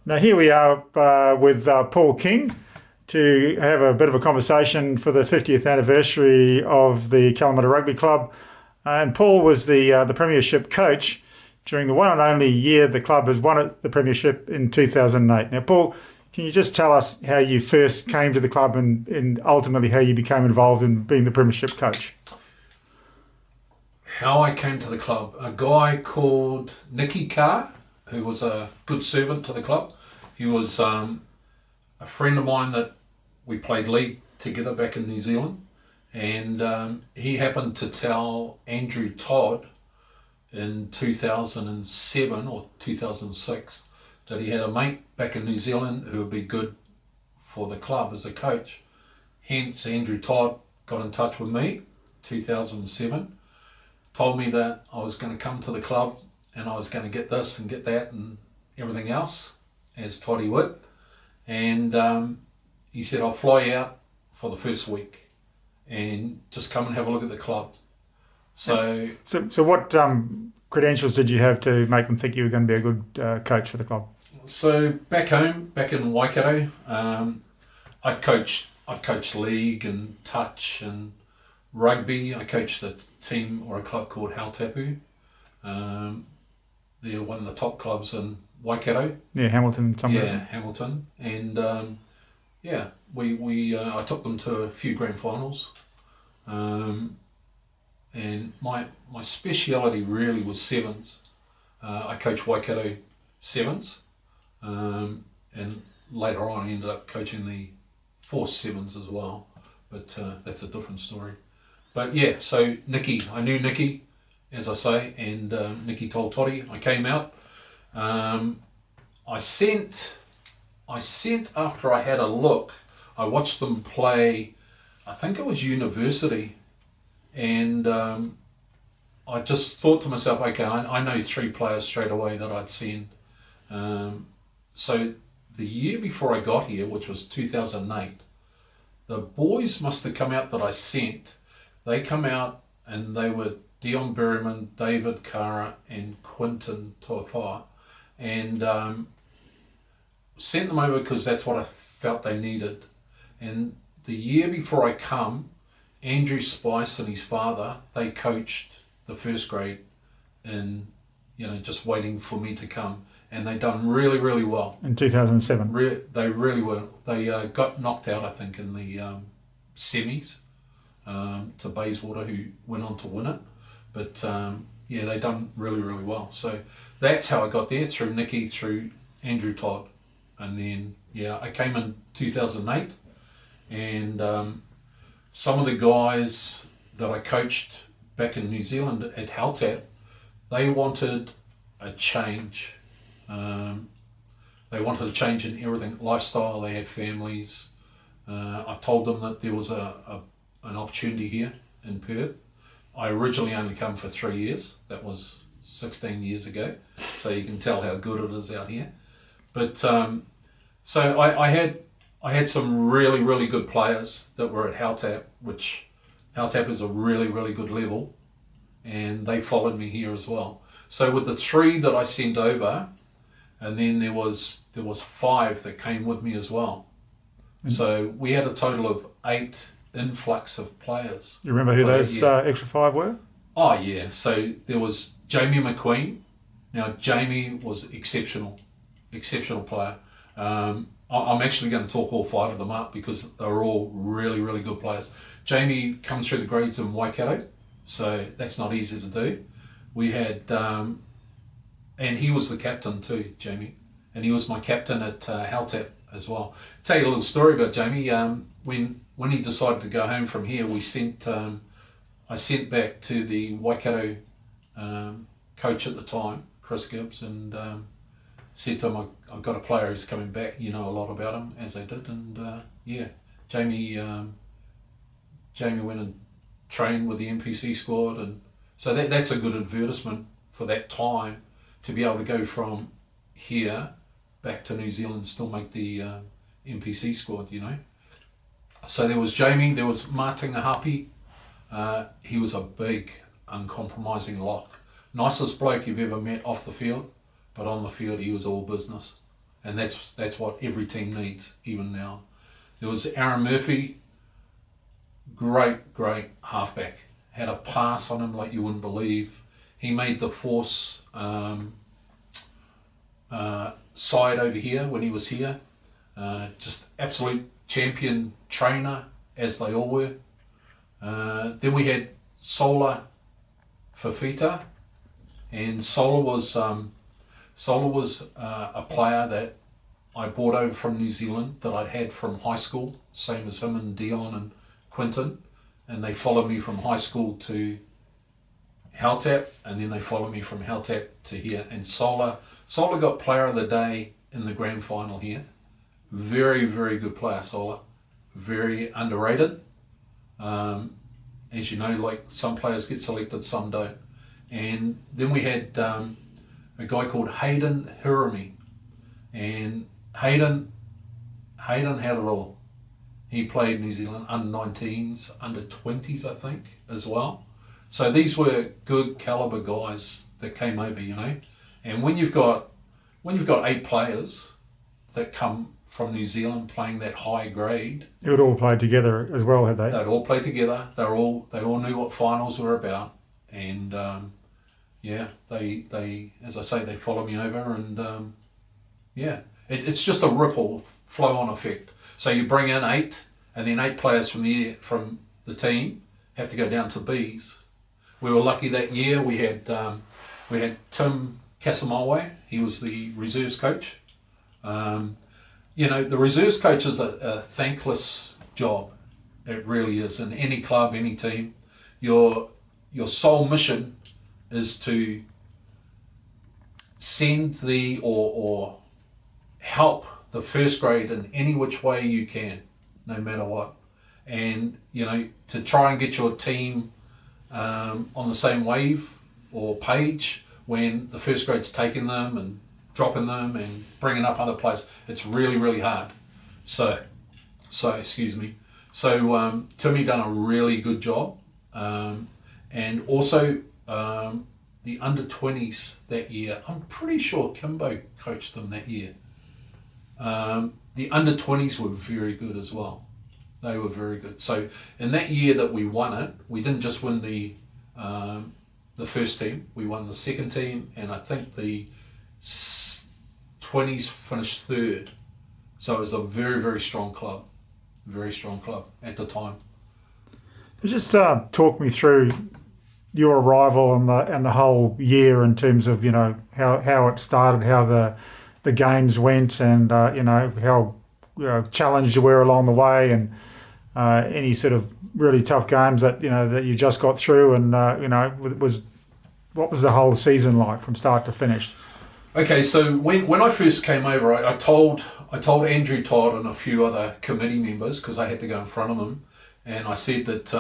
Now, here we are with Paul King to have a bit of a conversation for the 50th anniversary of the Calamata Rugby Club. And Paul was the Premiership coach during the one and only year the club has won the Premiership in 2008. Now, Paul, can you just tell us how you first came to the club and ultimately how you became involved in being the Premiership coach? How I came to the club, a guy called Nicky Carr, who was a good servant to the club. He was a friend of mine that we played league together back in New Zealand, and he happened to tell Andrew Todd in 2007 or 2006 that he had a mate back in New Zealand who would be good for the club as a coach. Hence, Andrew Todd got in touch with me 2007, told me that I was going to come to the club and I was going to get this and get that and everything else, as Toddy would. And he said, I'll fly you out for the first week and just come and have a look at the club. So what credentials did you have to make them think you were going to be a good coach for the club? So back home, back in Waikato, I'd coached league and touch and rugby. I coached a team or a club called Hautapu. They're one of the top clubs in Waikato. Yeah, Hamilton. Hamilton. And I took them to a few grand finals. And my speciality really was sevens. I coached Waikato sevens. And later on I ended up coaching the force sevens as well. But that's a different story. But yeah, so I knew Nicky, as I say, and Nicky told Toddy. I came out. I sent after I had a look. I watched them play. I think it was University, and I just thought to myself, okay, I know three players straight away that I'd send. So the year before I got here, which was 2008, the boys must have come out that I sent. They come out and they were Dion Berryman, David Kara and Quinton Tuafaa, and sent them over because that's what I felt they needed. And the year before I come, Andrew Spice and his father, they coached the first grade and, just waiting for me to come. And they done really, really well. In 2007? They really were. They got knocked out, I think, in the semis to Bayswater, who went on to win it. But they done really, really well. So that's how I got there, through Nicky, through Andrew Todd. And then, I came in 2008. And some of the guys that I coached back in New Zealand at Haltap, they wanted a change. They wanted a change in everything, lifestyle. They had families. I told them that there was an opportunity here in Perth. I originally only come for 3 years. That was 16 years ago. So you can tell how good it is out here. But so I had some really, really good players that were at Haltap, which Haltap is a really, really good level, and they followed me here as well. So with the three that I sent over, and then there was 5 that came with me as well. So we had a total of 8 influx of players. You remember who those extra 5 were? Oh yeah, so there was Jamie McQueen. Now Jamie was exceptional player. I'm actually going to talk all 5 of them up because they were all really, really good players. Jamie comes through the grades in Waikato, so that's not easy to do. We had, and he was the captain too, Jamie, and he was my captain at Haltap as well. Tell you a little story about Jamie. When he decided to go home from here, I sent back to the Waikato coach at the time, Chris Gibbs, and said to him, I've got a player who's coming back, you know a lot about him, as they did, and Jamie went and trained with the NPC squad, and so that's a good advertisement for that time, to be able to go from here back to New Zealand and still make the NPC squad, So there was Jamie, there was Martinga Hapi. He was a big, uncompromising lock. Nicest bloke you've ever met off the field, but on the field he was all business. and that's what every team needs even now. There was Aaron Murphy, great halfback. Had a pass on him like you wouldn't believe. He made the Force side over here when he was here. Just absolute champion trainer, as they all were. Then we had Sola Fafita, and Sola was a player that I brought over from New Zealand that I'd had from high school, same as him and Dion and Quinton, and they followed me from high school to Haltap, and then they followed me from Haltap to here. And Sola got Player of the Day in the grand final here. Very good player, Sola. Very underrated. As you know, like some players get selected, some don't. And then we had a guy called Hayden Hirami, and Hayden had it all. He played New Zealand under-19s, under-20s, I think, as well. So these were good caliber guys that came over, you know. And when you've got 8 players that come from New Zealand playing that high grade, It would all play together as well, had they? they'd all play together. They all knew what finals were about, and they as I say, they follow me over, and it's just a ripple flow-on effect. So you bring in 8, and then 8 players from the team have to go down to Bs. We were lucky that year. We had Tim Casamawe. He was the reserves coach. The reserves coach is a thankless job. It really is. In any club, any team, your sole mission is to send or help the first grade in any which way you can, no matter what. And, to try and get your team on the same wave or page when the first grade's taking them and dropping them and bringing up other players. It's really hard. So excuse me. So Timmy done a really good job. And also the under-20s that year, I'm pretty sure Kimbo coached them that year. The under-20s were very good as well. They were very good. So in that year that we won it, we didn't just win the first team, we won the second team, and I think the 20s finished 3rd. So it was a very strong club. Very strong club at the time. Just talk me through your arrival and the whole year in terms of how it started, how the games went, and how challenged you were along the way, and any sort of really tough games that that you just got through, and what was the whole season like from start to finish? Okay, so when I first came over, I told Andrew Todd and a few other committee members, because I had to go in front of them, and I said that,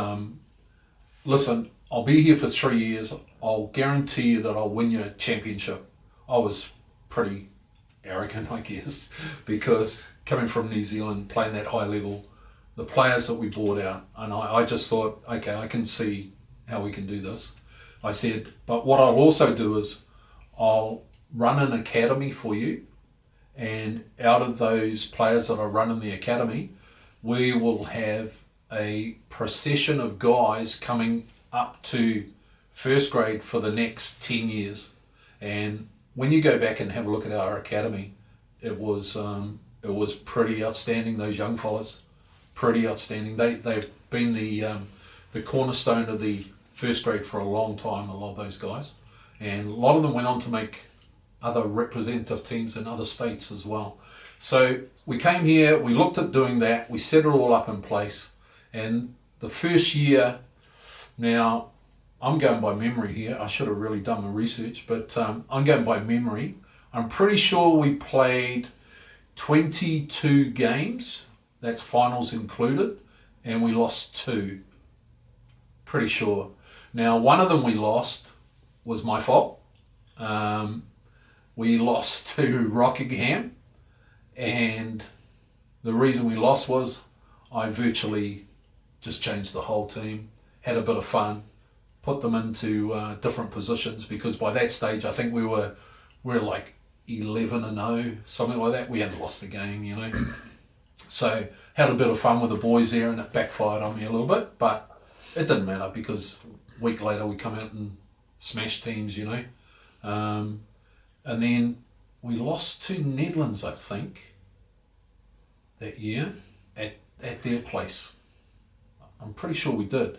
listen, I'll be here for 3 years. I'll guarantee you that I'll win you a championship. I was pretty arrogant, I guess, because coming from New Zealand, playing that high level, the players that we brought out, and I just thought, okay, I can see how we can do this. I said, but what I'll also do is I'll run an academy for you, and out of those players that I run in the academy, we will have a procession of guys coming up to first grade for the next 10 years. And when you go back and have a look at our academy, it was pretty outstanding. Those young fellas, pretty outstanding. They've been the cornerstone of the first grade for a long time, a lot of those guys, and a lot of them went on to make other representative teams in other states as well. So we came here, we looked at doing that, we set it all up in place, and the first year, now I'm going by memory here, I should have really done my research, but I'm going by memory. I'm pretty sure we played 22 games, that's finals included, and we lost 2. Pretty sure. Now, one of them we lost was my fault. We lost to Rockingham, and the reason we lost was I virtually just changed the whole team, had a bit of fun, put them into different positions, because by that stage I think we were like 11-0, something like that. We hadn't lost a game, you know. So had a bit of fun with the boys there, and it backfired on me a little bit, but it didn't matter because a week later we come out and smashed teams, you know. And then we lost to Netherlands, I think, that year at their place. I'm pretty sure we did.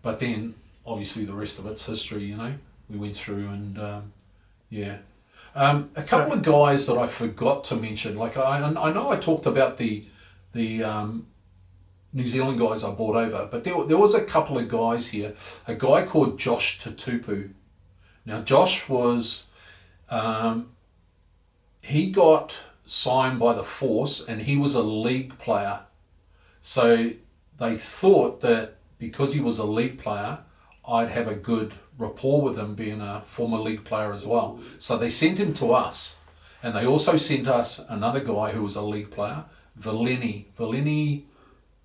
But then, obviously, the rest of it's history, you know. We went through and, a couple of guys that I forgot to mention, like I know I talked about the New Zealand guys I brought over, but there was a couple of guys here. A guy called Josh Tutupu. Now, Josh was... he got signed by the Force and he was a league player. So they thought that because he was a league player, I'd have a good rapport with him being a former league player as well. So they sent him to us. And they also sent us another guy who was a league player, Valeni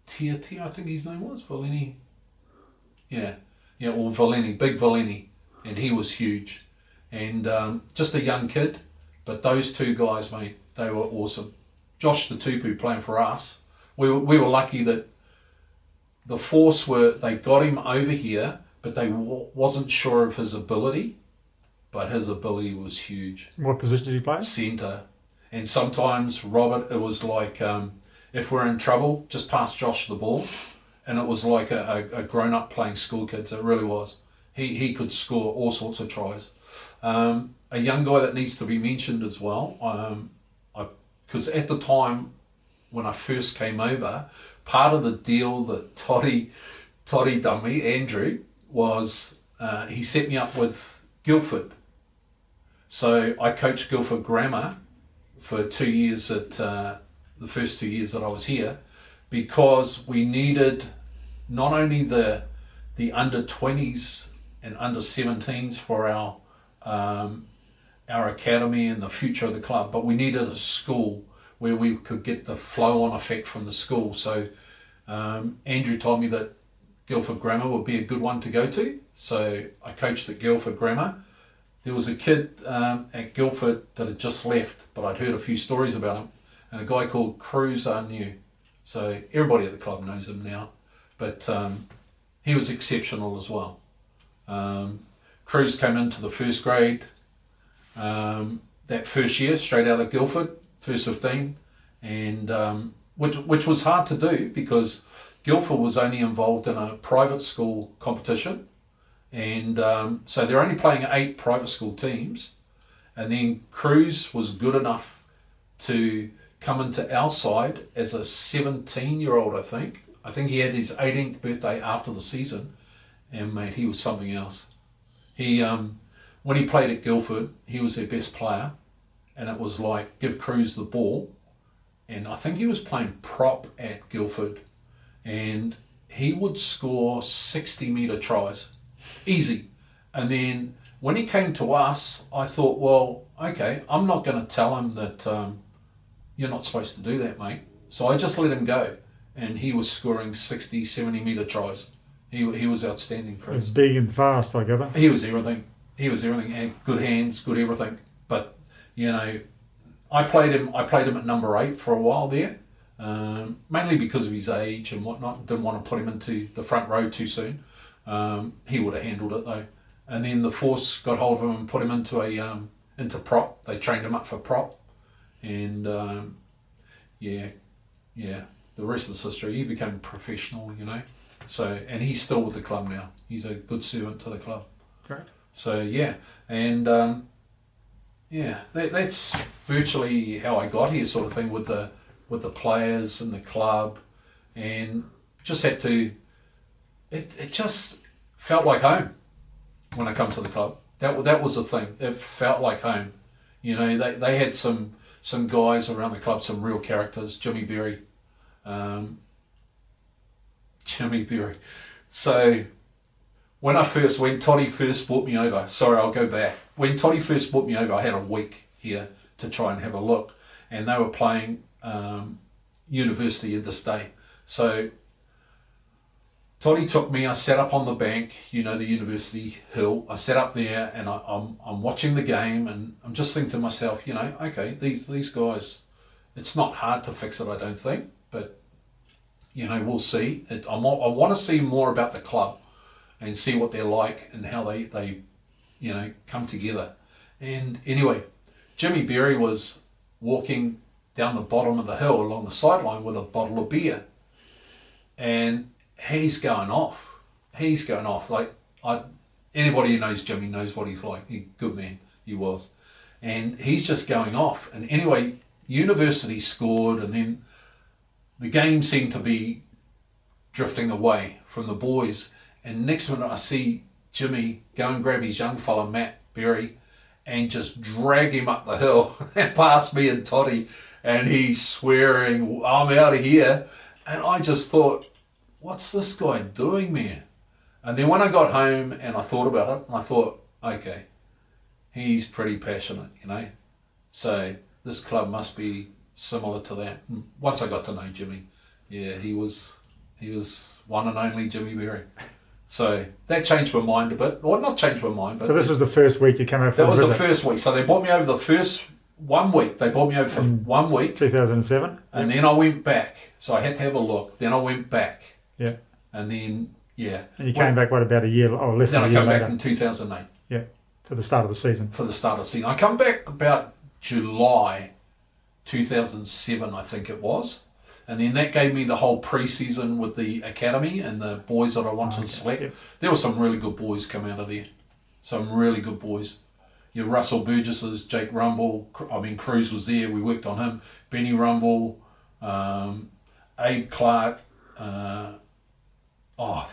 Tiati, I think his name was, Valeni. Yeah, or Valeni, big Valeni. And he was huge. And just a young kid. But those two guys, mate, they were awesome. Josh the Tupu playing for us. We were lucky that the Force they got him over here, but they wasn't sure of his ability. But his ability was huge. What position did he play? Centre. And sometimes, Robert, it was like, if we're in trouble, just pass Josh the ball. And it was like a grown-up playing school kids. It really was. He could score all sorts of tries. A young guy that needs to be mentioned as well, because at the time when I first came over, part of the deal that Toddy done me, Andrew, was he set me up with Guildford. So I coached Guildford Grammar for 2 years at the first 2 years that I was here, because we needed not only the under 20s and under 17s for our academy and the future of the club, but we needed a school where we could get the flow-on effect from the school. So Andrew told me that Guildford Grammar would be a good one to go to. So I coached at Guildford Grammar. There was a kid at Guildford that had just left, but I'd heard a few stories about him, and a guy called Cruz I knew. So everybody at the club knows him now, but he was exceptional as well. Cruz came into the first grade that first year, straight out of Guildford, first 15, and which was hard to do because Guildford was only involved in a private school competition, and so they're only playing 8 private school teams, and then Cruz was good enough to come into our side as a 17-year-old, I think. I think he had his 18th birthday after the season, and mate, he was something else. He when he played at Guildford, he was their best player, and it was like give Cruz the ball, and I think he was playing prop at Guildford, and he would score 60-metre tries, easy. And then when he came to us, I thought, well, okay, I'm not going to tell him that you're not supposed to do that, mate. So I just let him go, and he was scoring 60, 70-metre tries. He was outstanding, Cruz. He was big and fast, I gather. He was everything. He had good hands, good everything. But you know, I played him at number 8 for a while there, mainly because of his age and whatnot. Didn't want to put him into the front row too soon. He would have handled it though. And then the Force got hold of him and put him into prop. They trained him up for prop, and the rest is history. He became professional, you know. So, and he's still with the club now. He's a good servant to the club. Great. So yeah, and that's virtually how I got here, sort of thing, with the players and the club, and just had to. It just felt like home when I come to the club. That was the thing. It felt like home. You know, they had some guys around the club, some real characters. Jimmy Berry. So when Toddy first brought me over, sorry, I'll go back. When Toddy first brought me over, I had a week here to try and have a look, and they were playing University of this day. So Toddy took me. I sat up on the bank, the university hill. I sat up there and I'm watching the game, and I'm just thinking to myself, okay, these guys, it's not hard to fix it, I don't think, but we'll see. I want to see more about the club and see what they're like and how they come together. And anyway, Jimmy Berry was walking down the bottom of the hill along the sideline with a bottle of beer, and he's going off. Like, anybody who knows Jimmy knows what he's like. Good man, he was. And he's just going off. And anyway, university scored, and then the game seemed to be drifting away from the boys. And next minute I see Jimmy go and grab his young fella, Matt Berry, and just drag him up the hill and past me and Toddy. And he's swearing, I'm out of here. And I just thought, what's this guy doing, man? And then when I got home and I thought about it, I thought, okay, he's pretty passionate, So this club must be similar to that. And once I got to know Jimmy, yeah, he was one and only Jimmy Berry. So that changed my mind a bit. Well, not changed my mind, but... So this was the first week you came over from That was the first week. So they brought me over the first 1 week. They brought me over for 1 week. 2007. And then I went back. So I had to have a look. Then I went back. Yeah. And then, yeah. And you came back, about a year or less than a year later? Then I came back in 2008. Yeah, for the start of the season. I come back about July 2007, I think it was. And then that gave me the whole pre-season with the academy and the boys that I wanted to select. Yep. There were some really good boys come out of there. Some really good boys. Russell Burgess's, Jake Rumble. Cruz was there. We worked on him. Benny Rumble, Abe Clark.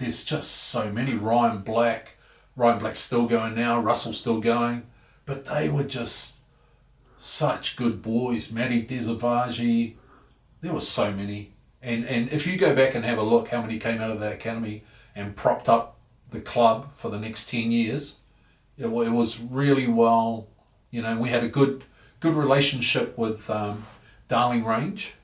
There's just so many. Ryan Black's still going now. Russell's still going. But they were just such good boys. Matty Desavaji. There were so many. And if you go back and have a look how many came out of that academy and propped up the club for the next 10 years, it was really well, we had a good relationship with Darling Range.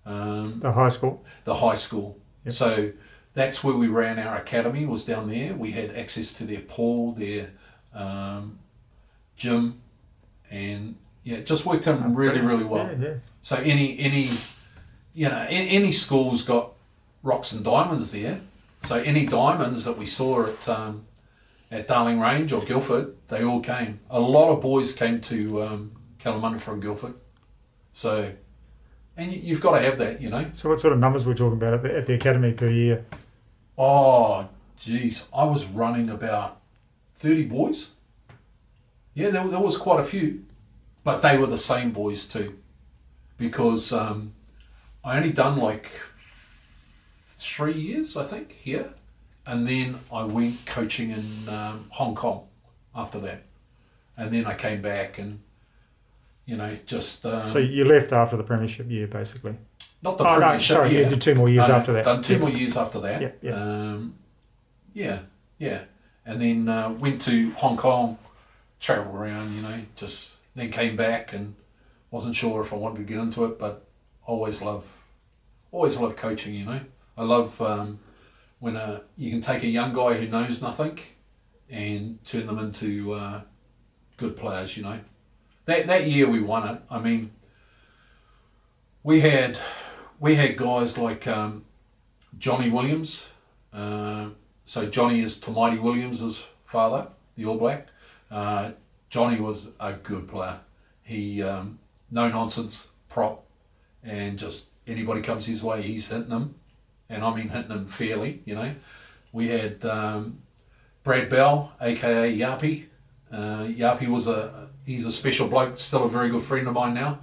The high school. The high school. Yep. So that's where we ran our academy, was down there. We had access to their pool, their gym, and it just worked out really, really well. Yeah. So any school's got rocks and diamonds there. So any diamonds that we saw at Darling Range or Guildford, they all came. A lot of boys came to Kalamunda from Guildford. So, and you've got to have that, So what sort of numbers we're talking about at the academy per year? Oh, geez. I was running about 30 boys. Yeah, there was quite a few. But they were the same boys too. Because I only done like 3 years, I think, here. And then I went coaching in Hong Kong after that. And then I came back and, just... so you left after the Premiership year, basically? Not the Premiership year. You did 2 more years after that. Done 2 more years after that. Yeah. Yeah. And then went to Hong Kong, travelled around, then came back and wasn't sure if I wanted to get into it, but always love coaching, I love when you can take a young guy who knows nothing and turn them into good players, That year we won it. We had guys like Johnny Williams. So Johnny is Tamaiti Williams' father, the All Black. Johnny was a good player. He no nonsense prop, and just anybody comes his way, he's hitting them, and hitting them fairly. We had Brad Bell, aka Yapi. Yapi he's a special bloke, still a very good friend of mine now.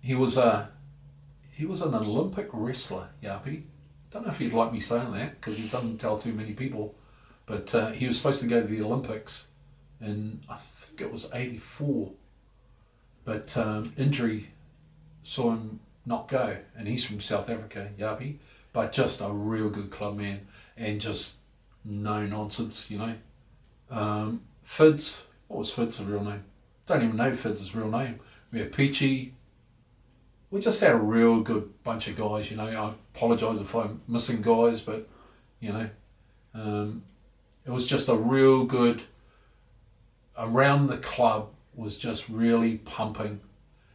He was an Olympic wrestler, Yapi. Don't know if he'd like me saying that because he doesn't tell too many people, but he was supposed to go to the Olympics in, I think it was 84, but injury saw him not go, and he's from South Africa, Yapi, but just a real good club man and just no nonsense, Fids, what was Fids' real name? Don't even know Fids' real name. We had Peachy, we just had a real good bunch of guys. I apologise if I'm missing guys, but it was just a real good. Around the club was just really pumping,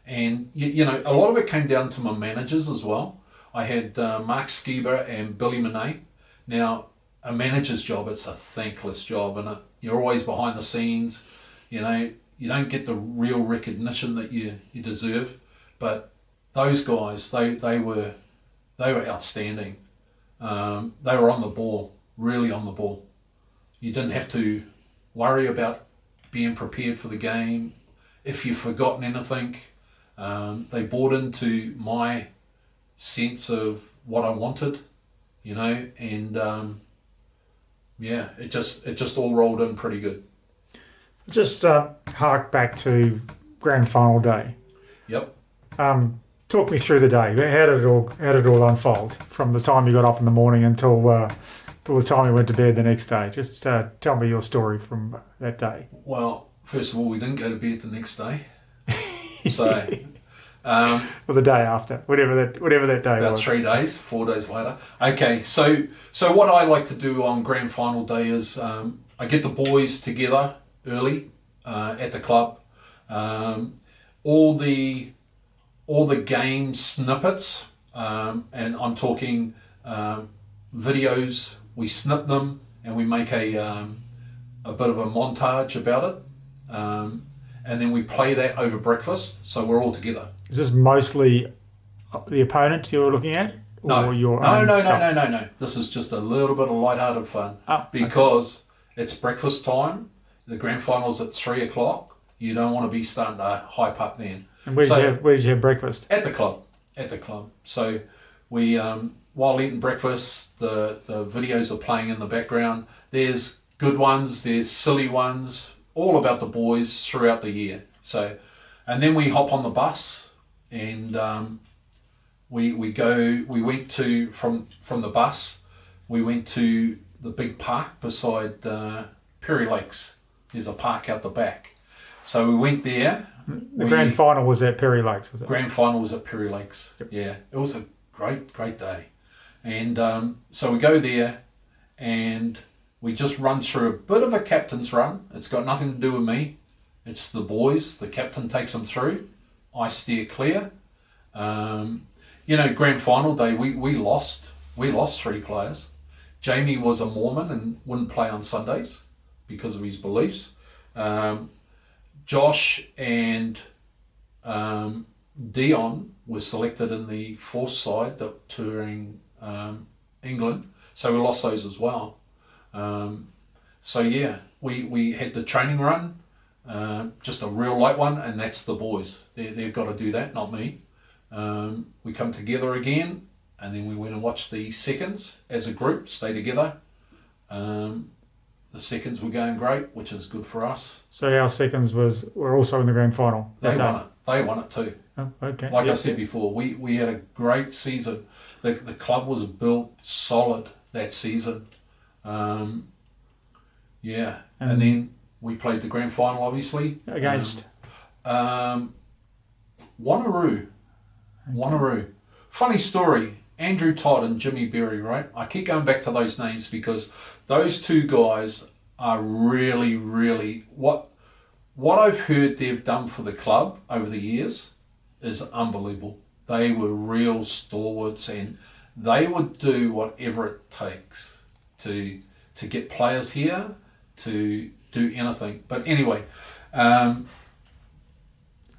and a lot of it came down to my managers as well. I had Mark Skiber and Billy Monet. Now, a manager's job, it's a thankless job, and you're always behind the scenes. You don't get the real recognition that you deserve, but those guys, they were outstanding. They were on the ball, really on the ball. You didn't have to worry about being prepared for the game. If you've forgotten anything, they bought into my sense of what I wanted, and it just all rolled in pretty good. Just hark back to grand final day. Yep. Talk me through the day. How did it all unfold from the time you got up in the morning until the time you went to bed the next day? Just tell me your story from that day. Well, first of all, we didn't go to bed the next day, so. Or the day after, whatever that day about was. 3 days, 4 days later. Okay, so what I like to do on grand final day is I get the boys together early at the club. All the game snippets, and I'm talking videos. We snip them and we make a bit of a montage about it, and then we play that over breakfast. So we're all together. Is this mostly the opponent you're looking at? No, or your own stuff? No. This is just a little bit of light-hearted fun because it's breakfast time. The grand final's at 3:00. You don't want to be starting to hype up then. And where did you have breakfast? At the club. So we, while eating breakfast, the videos are playing in the background. There's good ones, there's silly ones, all about the boys throughout the year. So, and then we hop on the bus. And we went to from the bus, we went to the big park beside Perry Lakes. There's a park out the back, so we went there. The grand final was at Perry Lakes, was it? Grand final was at Perry Lakes. Yep. Yeah, it was a great day, and so we go there, and we just run through a bit of a captain's run. It's got nothing to do with me. It's the boys. The captain takes them through. I steer clear. Grand final day, we lost 3 players. Jamie was a Mormon and wouldn't play on Sundays because of his beliefs. Josh and Dion were selected in the force side that touring England, so we lost those as well. We had the training run. Just a real light one, and that's the boys. They've got to do that, not me. We come together again, and then we went and watched the seconds as a group, stay together. The seconds were going great, which is good for us. So our seconds were also in the grand final. They won it. They won it too. Oh, okay. Like I said before, we had a great season. The club was built solid that season. And then we played the grand final, obviously. Against? Wanneroo. Wanneroo. Funny story. Andrew Todd and Jimmy Berry, right? I keep going back to those names because those two guys are really, really... What I've heard they've done for the club over the years is unbelievable. They were real stalwarts, and they would do whatever it takes to get players here, to do anything. But anyway,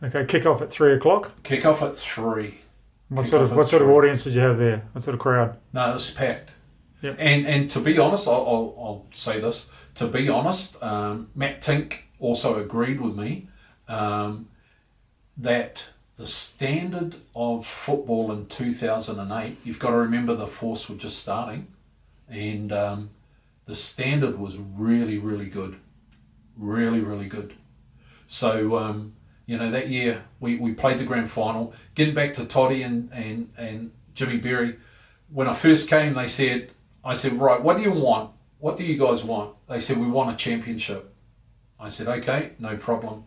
okay, kick off at 3:00. Kick off at 3. What sort of audience did you have there? What sort of crowd? No, it was packed. Yep. And to be honest, I'll say this. To be honest, Matt Tink also agreed with me that the standard of football in 2008, you've got to remember the Force were just starting, and the standard was really, really good. Really, really good. So, that year we played the grand final. Getting back to Toddy and Jimmy Berry, when I first came, I said, right, what do you want? What do you guys want? They said, we want a championship. I said, okay, no problem.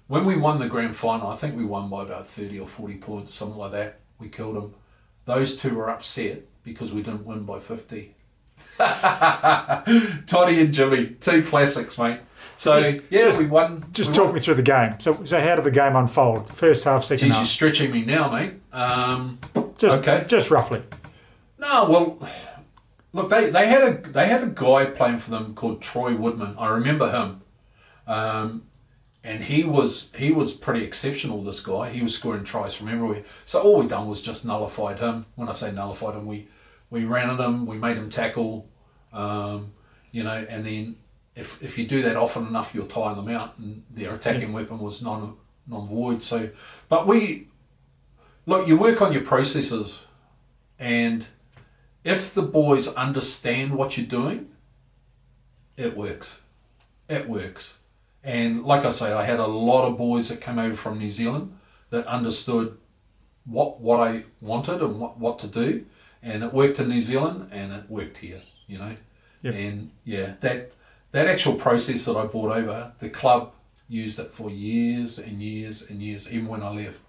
when we won the grand final, I think we won by about 30 or 40 points, something like that. We killed them. Those two were upset because we didn't win by 50. Toddy and Jimmy, two classics, mate. So, we won. Just talk me through the game. So how did the game unfold? First half, second Geez, half? you're stretching me now, mate. Okay. Just roughly. No, well, look, they had a guy playing for them called Troy Woodman. I remember him. And he was pretty exceptional, this guy. He was scoring tries from everywhere. So all we done was just nullified him. When I say nullified him, we ran at him, we made him tackle, and then if you do that often enough, you'll tire them out, and their attacking weapon was non-void. So, but you work on your processes, and if the boys understand what you're doing, it works. It works. And like I say, I had a lot of boys that came over from New Zealand that understood what I wanted and what to do, and it worked in New Zealand and it worked here, Yep. And that actual process that I brought over, the club used it for years and years and years. Even when I left,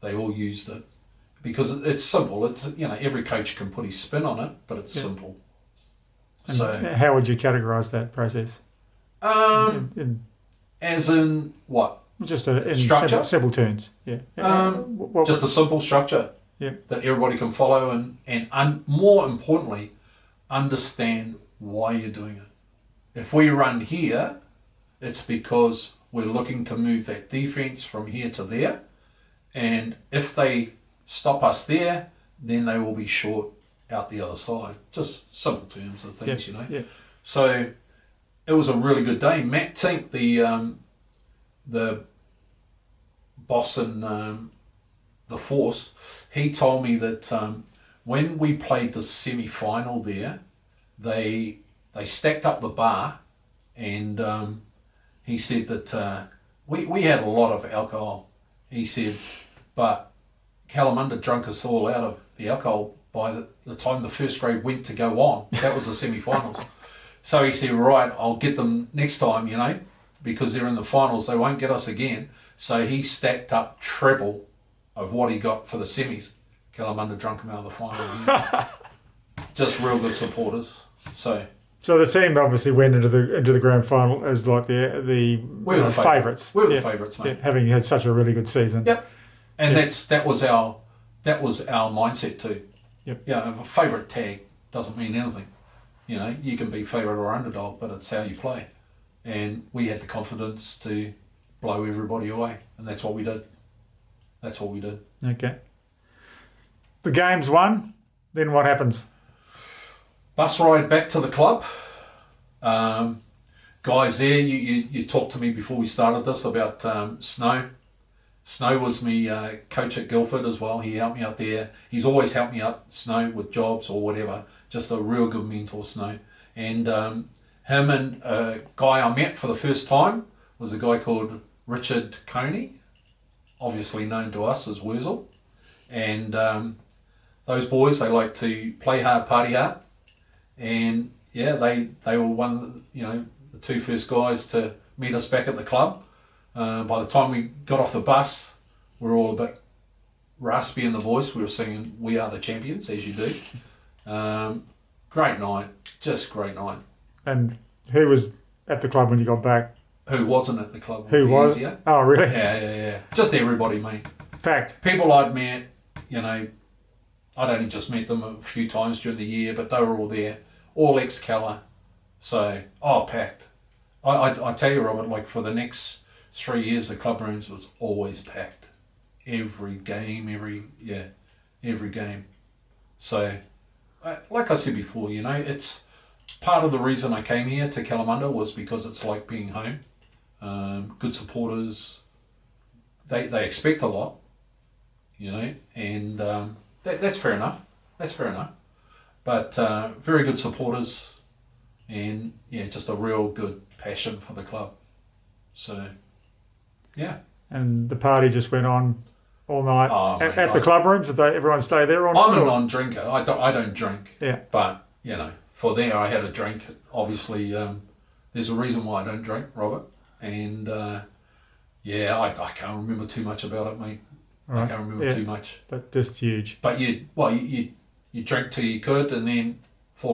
they all used it because it's simple. It's every coach can put his spin on it, but it's simple. And so how would you categorise that process? As in what? Just in structure? simple terms. Yeah. Just a simple structure that everybody can follow and more importantly, understand why you're doing it. If we run here, it's because we're looking to move that defense from here to there. And if they stop us there, then they will be short out the other side. Just simple terms of things, Yeah. So it was a really good day. Matt Tink, the boss in the Force, he told me that when we played the semi-final there, they stacked up the bar, and he said that we had a lot of alcohol. He said, but Kalamunda drunk us all out of the alcohol by the time the first grade went to go on. That was the semi-finals. So he said, right, I'll get them next time, because they're in the finals, they won't get us again. So he stacked up treble of what he got for the semis. Kalamunda drunk him out of the final again. Just real good supporters. So the team obviously went into the grand final as like the favourites. We were the favourites, mate. Having had such a really good season. Yep. And that was our mindset too. Yep. Yeah, a favourite tag doesn't mean anything. You can be favourite or underdog, but it's how you play. And we had the confidence to blow everybody away, and that's what we did. Okay. The game's won. Then what happens? Bus ride back to the club. Guys there, you talked to me before we started this about Snow. Snow was me coach at Guildford as well. He helped me out there. He's always helped me out, Snow, with jobs or whatever. Just a real good mentor, Snow. And him and a guy I met for the first time was a guy called Richard Coney, obviously known to us as Wurzel. And those boys, they like to play hard, party hard. And they were one, the two first guys to meet us back at the club. By the time we got off the bus, we were all a bit raspy in the voice. We were singing "We Are the Champions," as you do. Great night, just great night. And who was at the club when you got back? Who wasn't at the club? Who was? Easier. Oh, really? Yeah. Just everybody, mate. Packed. People I'd met, I'd only just met them a few times during the year, but they were all there, all ex-Cala. So, packed. I tell you, Robert, like for the next 3 years, the club rooms was always packed. Every game, every game. So, like I said before, it's part of the reason I came here to Kalamunda was because it's like being home. Good supporters. They expect a lot, and that's fair enough. But very good supporters, and just a real good passion for the club. So, yeah. And the party just went on all night at the club rooms. Did everyone stay there all night? I'm a non-drinker. I don't drink. Yeah. But for there I had a drink. Obviously, there's a reason why I don't drink, Robert. And Yeah, I can't remember too much about it, mate. I Right. can't remember Yeah, too much. but just huge. But you drank till you could, and then